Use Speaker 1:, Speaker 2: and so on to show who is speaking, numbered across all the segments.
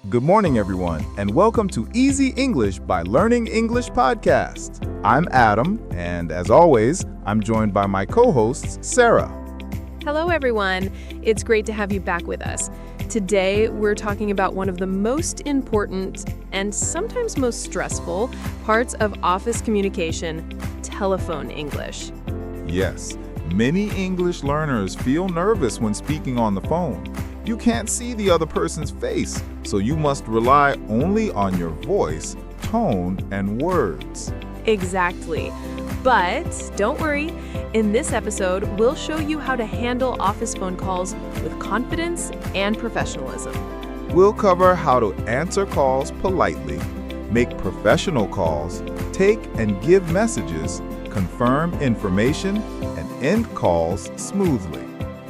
Speaker 1: Good morning, everyone, and welcome to Easy English by Learning English Podcast. I'm Adam, and as always, I'm joined by my co-hosts, Sarah.
Speaker 2: Hello, everyone. It's great to have you back with us. Today, we're talking about one of the most important and sometimes most stressful parts of office communication, telephone English.
Speaker 1: Yes, many English learners feel nervous when speaking on the phone. You can't see the other person's face, so you must rely only on your voice, tone, and words.
Speaker 2: Exactly. But don't worry, in this episode, we'll show you how to handle office phone calls with confidence and professionalism.
Speaker 1: We'll cover how to answer calls politely, make professional calls, take and give messages, confirm information, and end calls smoothly,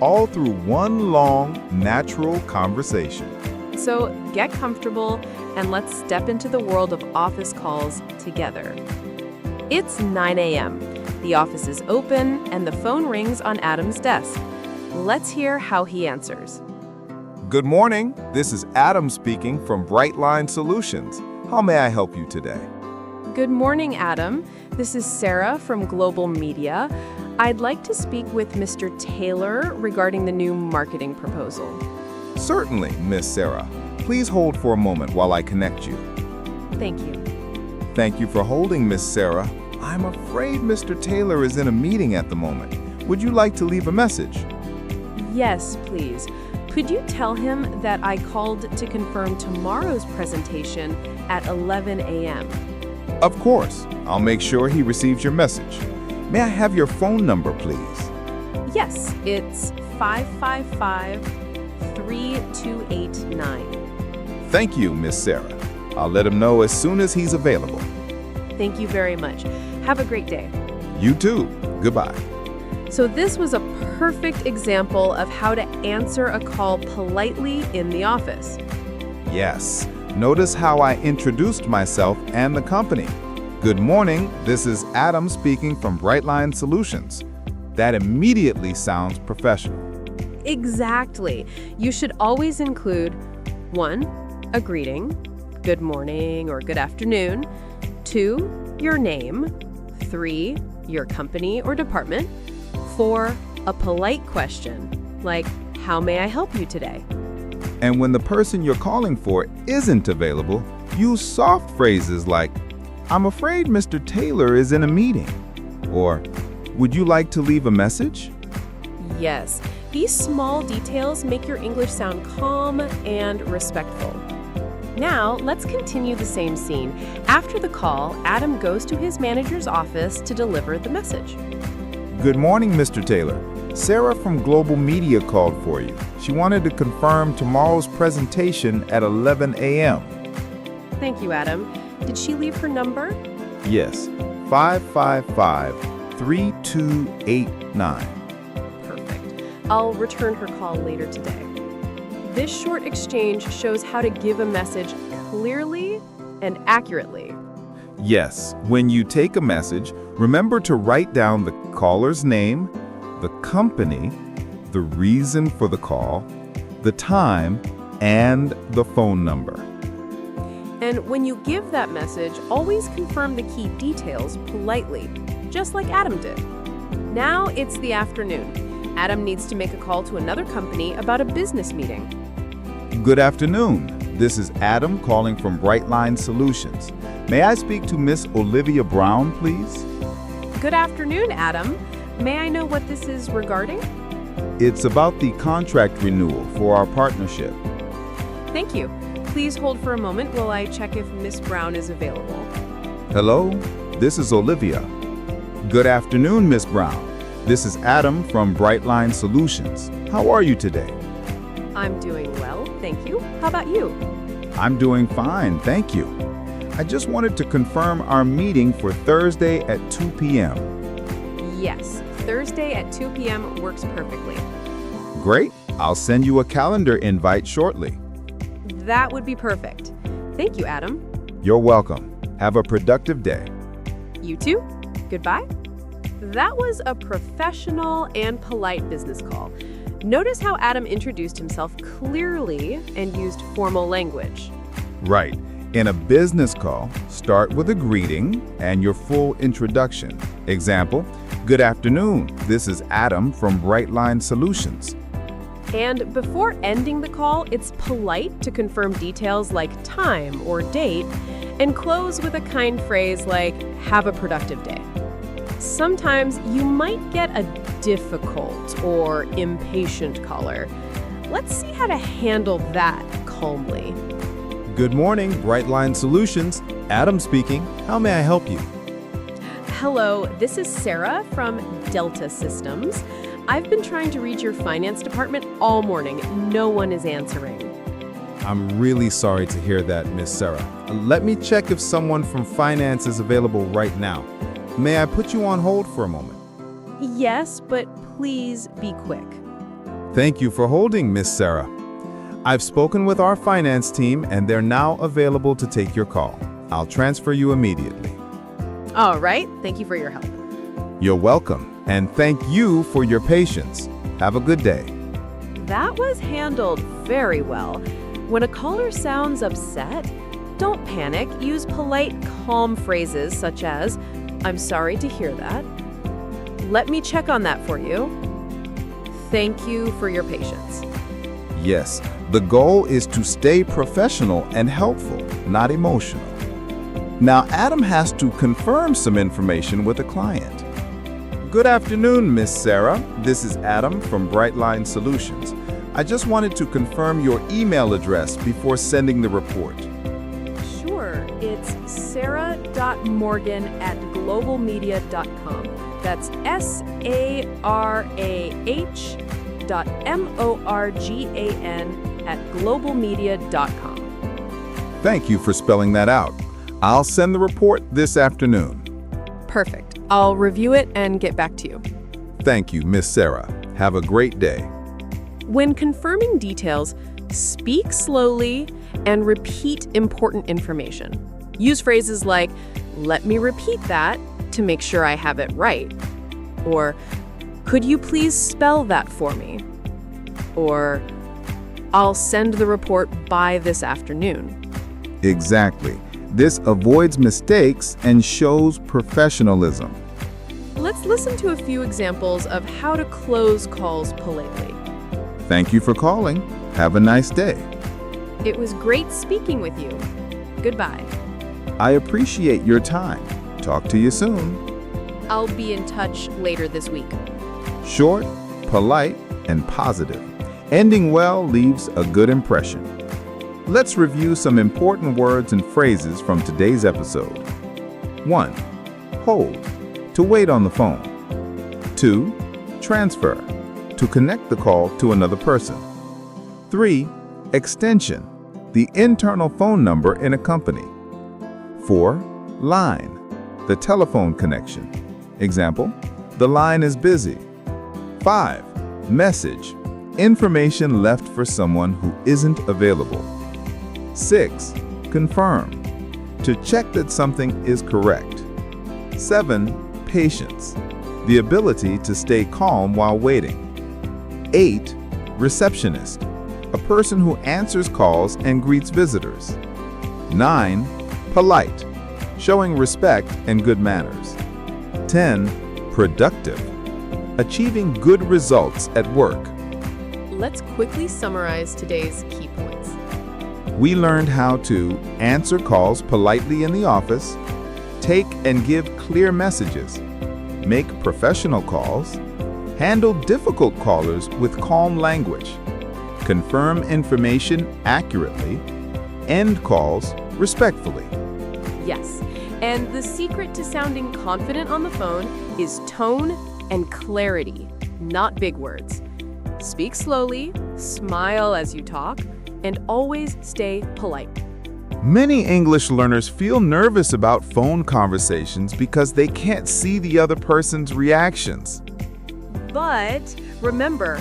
Speaker 1: all through one long, natural conversation.
Speaker 2: So get comfortable and let's step into the world of office calls together. It's 9 a.m. The office is open and the phone rings on Adam's desk. Let's hear how he answers.
Speaker 1: Good morning. This is Adam speaking from Brightline Solutions. How may I help you today?
Speaker 2: Good morning, Adam. This is Sarah from Global Media. I'd like to speak with Mr. Taylor regarding the new marketing proposal.
Speaker 1: Certainly, Miss Sarah. Please hold for a moment while I connect you.
Speaker 2: Thank you.
Speaker 1: Thank you for holding, Miss Sarah. I'm afraid Mr. Taylor is in a meeting at the moment. Would you like to leave a message?
Speaker 2: Yes, please. Could you tell him that I called to confirm tomorrow's presentation at 11 a.m.?
Speaker 1: Of course. I'll make sure he receives your message. May I have your phone number, please?
Speaker 2: Yes, it's 555-3289.
Speaker 1: Thank you, Miss Sarah. I'll let him know as soon as he's available.
Speaker 2: Thank you very much. Have a great day.
Speaker 1: You too. Goodbye.
Speaker 2: So this was a perfect example of how to answer a call politely in the office.
Speaker 1: Yes. Notice how I introduced myself and the company. Good morning. This is Adam speaking from Brightline Solutions. That immediately sounds professional.
Speaker 2: Exactly. You should always include 1, a greeting, good morning or good afternoon, 2, your name, 3, your company or department, 4, a polite question, like, how may I help you today?
Speaker 1: And when the person you're calling for isn't available, use soft phrases like, I'm afraid Mr. Taylor is in a meeting, or would you like to leave a message?
Speaker 2: Yes, these small details make your English sound calm and respectful. Now, let's continue the same scene. After the call, Adam goes to his manager's office to deliver the message.
Speaker 1: Good morning, Mr. Taylor. Sarah from Global Media called for you. She wanted to confirm tomorrow's presentation at 11 a.m.
Speaker 2: Thank you, Adam. Did she leave her number?
Speaker 1: Yes, 555-3289.
Speaker 2: Perfect. I'll return her call later today. This short exchange shows how to give a message clearly and accurately.
Speaker 1: Yes, when you take a message, remember to write down the caller's name, the company, the reason for the call, the time, and the phone number.
Speaker 2: And when you give that message, always confirm the key details politely, just like Adam did. Now it's the afternoon. Adam needs to make a call to another company about a business meeting.
Speaker 1: Good afternoon. This is Adam calling from Brightline Solutions. May I speak to Miss Olivia Brown, please?
Speaker 2: Good afternoon, Adam. May I know what this is regarding?
Speaker 1: It's about the contract renewal for our partnership.
Speaker 2: Thank you. Please hold for a moment while I check if Miss Brown is available.
Speaker 1: Hello, this is Olivia. Good afternoon, Miss Brown. This is Adam from Brightline Solutions. How are you today?
Speaker 2: I'm doing well, thank you. How about you?
Speaker 1: I'm doing fine, thank you. I just wanted to confirm our meeting for Thursday at 2 p.m.
Speaker 2: Yes, Thursday at 2 p.m. works perfectly.
Speaker 1: Great. I'll send you a calendar invite shortly.
Speaker 2: That would be perfect. Thank you, Adam.
Speaker 1: You're welcome. Have a productive day.
Speaker 2: You too. Goodbye. That was a professional and polite business call. Notice how Adam introduced himself clearly and used formal language.
Speaker 1: Right. In a business call, start with a greeting and your full introduction. Example, good afternoon. This is Adam from Brightline Solutions.
Speaker 2: And before ending the call, it's polite to confirm details like time or date and close with a kind phrase like, have a productive day. Sometimes you might get a difficult or impatient caller. Let's see how to handle that calmly.
Speaker 1: Good morning, Brightline Solutions. Adam speaking. How may I help you?
Speaker 2: Hello, this is Sarah from Delta Systems. I've been trying to reach your finance department all morning. No one is answering.
Speaker 1: I'm really sorry to hear that, Miss Sarah. Let me check if someone from finance is available right now. May I put you on hold for a moment?
Speaker 2: Yes, but please be quick.
Speaker 1: Thank you for holding, Miss Sarah. I've spoken with our finance team and they're now available to take your call. I'll transfer you immediately.
Speaker 2: All right, thank you for your help.
Speaker 1: You're welcome, and thank you for your patience. Have a good day.
Speaker 2: That was handled very well. When a caller sounds upset, don't panic. Use polite, calm phrases such as, I'm sorry to hear that. Let me check on that for you. Thank you for your patience.
Speaker 1: Yes, the goal is to stay professional and helpful, not emotional. Now, Adam has to confirm some information with a client. Good afternoon, Miss Sarah. This is Adam from Brightline Solutions. I just wanted to confirm your email address before sending the report.
Speaker 2: Sure, it's sarah.morgan@globalmedia.com. That's sarah.morgan@globalmedia.com.
Speaker 1: Thank you for spelling that out. I'll send the report this afternoon.
Speaker 2: Perfect. I'll review it and get back to you.
Speaker 1: Thank you, Miss Sarah. Have a great day.
Speaker 2: When confirming details, speak slowly and repeat important information. Use phrases like, let me repeat that to make sure I have it right. Or, could you please spell that for me? Or, I'll send the report by this afternoon.
Speaker 1: Exactly. This avoids mistakes and shows professionalism.
Speaker 2: Let's listen to a few examples of how to close calls politely.
Speaker 1: Thank you for calling. Have a nice day.
Speaker 2: It was great speaking with you. Goodbye.
Speaker 1: I appreciate your time. Talk to you soon.
Speaker 2: I'll be in touch later this week.
Speaker 1: Short, polite, and positive. Ending well leaves a good impression. Let's review some important words and phrases from today's episode. 1. Hold, to wait on the phone. 2. Transfer, to connect the call to another person. 3. Extension, the internal phone number in a company. 4. Line, the telephone connection. Example, the line is busy. 5. Message, information left for someone who isn't available. 6. Confirm, to check that something is correct. 7. Patience, the ability to stay calm while waiting. 8. Receptionist, a person who answers calls and greets visitors. 9. Polite, showing respect and good manners. 10. Productive, achieving good results at work.
Speaker 2: Let's quickly summarize today's key points.
Speaker 1: We learned how to answer calls politely in the office, take and give clear messages, make professional calls, handle difficult callers with calm language, confirm information accurately, end calls respectfully.
Speaker 2: Yes, and the secret to sounding confident on the phone is tone and clarity, not big words. Speak slowly, smile as you talk, and always stay polite.
Speaker 1: Many English learners feel nervous about phone conversations because they can't see the other person's reactions.
Speaker 2: But remember,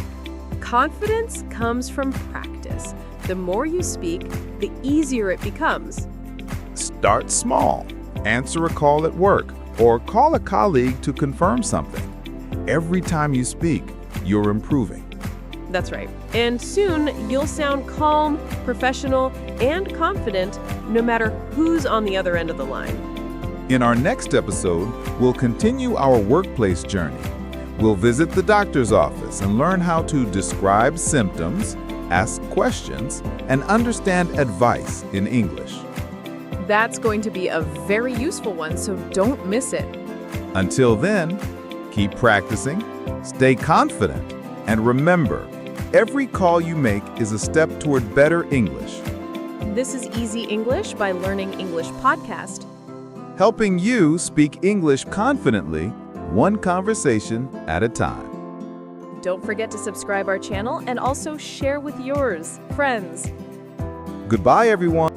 Speaker 2: confidence comes from practice. The more you speak, the easier it becomes.
Speaker 1: Start small. Answer a call at work or call a colleague to confirm something. Every time you speak, you're improving.
Speaker 2: That's right. And soon, you'll sound calm, professional, and confident no matter who's on the other end of the line.
Speaker 1: In our next episode, we'll continue our workplace journey. We'll visit the doctor's office and learn how to describe symptoms, ask questions, and understand advice in English.
Speaker 2: That's going to be a very useful one, so don't miss it.
Speaker 1: Until then, keep practicing, stay confident, and remember, every call you make is a step toward better English.
Speaker 2: This is Easy English by Learning English podcast.
Speaker 1: Helping you speak English confidently, one conversation at a time.
Speaker 2: Don't forget to subscribe our channel and also share with yours friends.
Speaker 1: Goodbye, everyone.